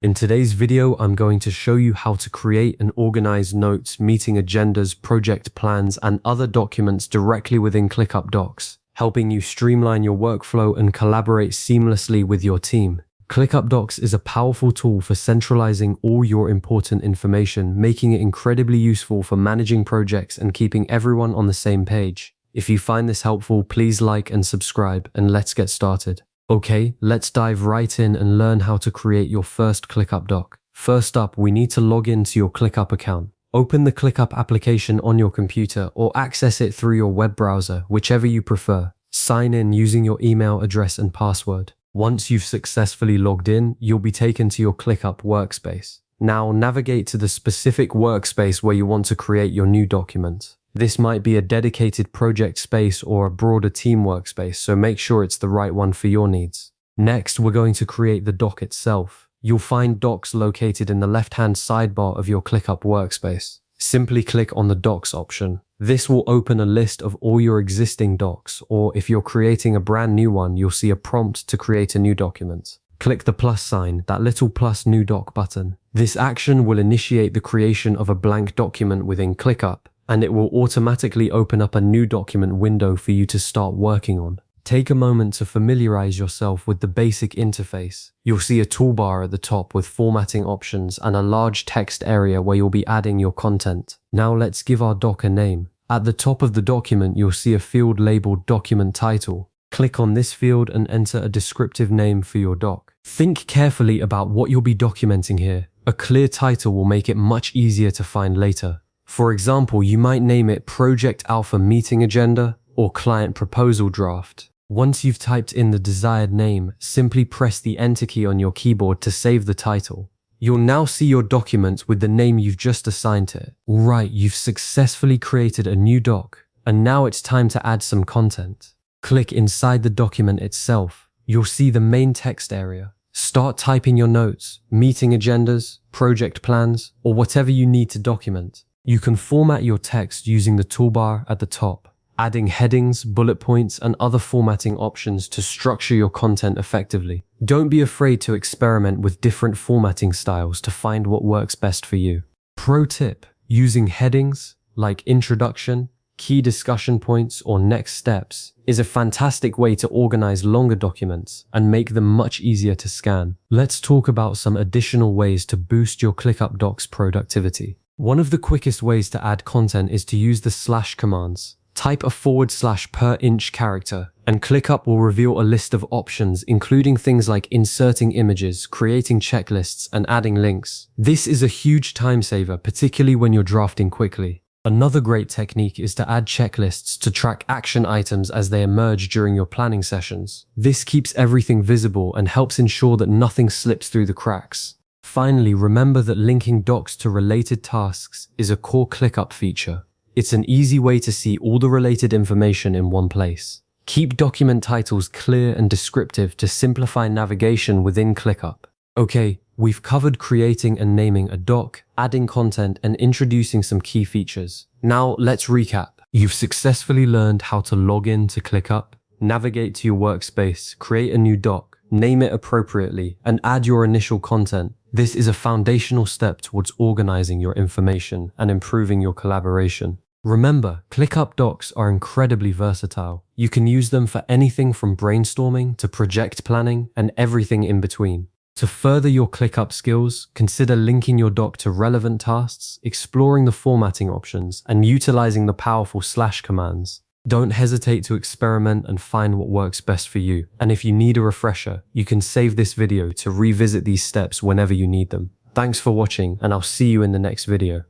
In today's video, I'm going to show you how to create and organize notes, meeting agendas, project plans, and other documents directly within ClickUp Docs, helping you streamline your workflow and collaborate seamlessly with your team. ClickUp Docs is a powerful tool for centralizing all your important information, making it incredibly useful for managing projects and keeping everyone on the same page. If you find this helpful, please like and subscribe, and let's get started. Okay, let's dive right in and learn how to create your first ClickUp doc. First up, we need to log into your ClickUp account. Open the ClickUp application on your computer or access it through your web browser, whichever you prefer. Sign in using your email address and password. Once you've successfully logged in, you'll be taken to your ClickUp workspace. Now navigate to the specific workspace where you want to create your new document. This might be a dedicated project space or a broader team workspace, so make sure it's the right one for your needs. Next, we're going to create the doc itself. You'll find docs located in the left-hand sidebar of your ClickUp workspace. Simply click on the docs option. This will open a list of all your existing docs, or if you're creating a brand new one, you'll see a prompt to create a new document. Click the plus sign, that little plus new doc button. This action will initiate the creation of a blank document within ClickUp, and it will automatically open up a new document window for you to start working on. Take a moment to familiarize yourself with the basic interface. You'll see a toolbar at the top with formatting options and a large text area where you'll be adding your content. Now let's give our doc a name. At the top of the document, you'll see a field labeled Document Title. Click on this field and enter a descriptive name for your doc. Think carefully about what you'll be documenting here. A clear title will make it much easier to find later. For example, you might name it Project Alpha Meeting Agenda or Client Proposal Draft. Once you've typed in the desired name, simply press the Enter key on your keyboard to save the title. You'll now see your document with the name you've just assigned to it. Alright, you've successfully created a new doc, and now it's time to add some content. Click inside the document itself. You'll see the main text area. Start typing your notes, meeting agendas, project plans, or whatever you need to document. You can format your text using the toolbar at the top, adding headings, bullet points, and other formatting options to structure your content effectively. Don't be afraid to experiment with different formatting styles to find what works best for you. Pro tip: using headings like introduction, key discussion points, or next steps is a fantastic way to organize longer documents and make them much easier to scan. Let's talk about some additional ways to boost your ClickUp Docs productivity. One of the quickest ways to add content is to use the slash commands. Type a / per inch character, and ClickUp will reveal a list of options, including things like inserting images, creating checklists, and adding links. This is a huge time saver, particularly when you're drafting quickly. Another great technique is to add checklists to track action items as they emerge during your planning sessions. This keeps everything visible and helps ensure that nothing slips through the cracks. Finally, remember that linking docs to related tasks is a core ClickUp feature. It's an easy way to see all the related information in one place. Keep document titles clear and descriptive to simplify navigation within ClickUp. Okay, we've covered creating and naming a doc, adding content, and introducing some key features. Now let's recap. You've successfully learned how to log in to ClickUp, navigate to your workspace, create a new doc, name it appropriately, and add your initial content. This is a foundational step towards organizing your information and improving your collaboration. Remember, ClickUp Docs are incredibly versatile. You can use them for anything from brainstorming to project planning and everything in between. To further your ClickUp skills, consider linking your doc to relevant tasks, exploring the formatting options, and utilizing the powerful slash commands. Don't hesitate to experiment and find what works best for you. And if you need a refresher, you can save this video to revisit these steps whenever you need them. Thanks for watching, and I'll see you in the next video.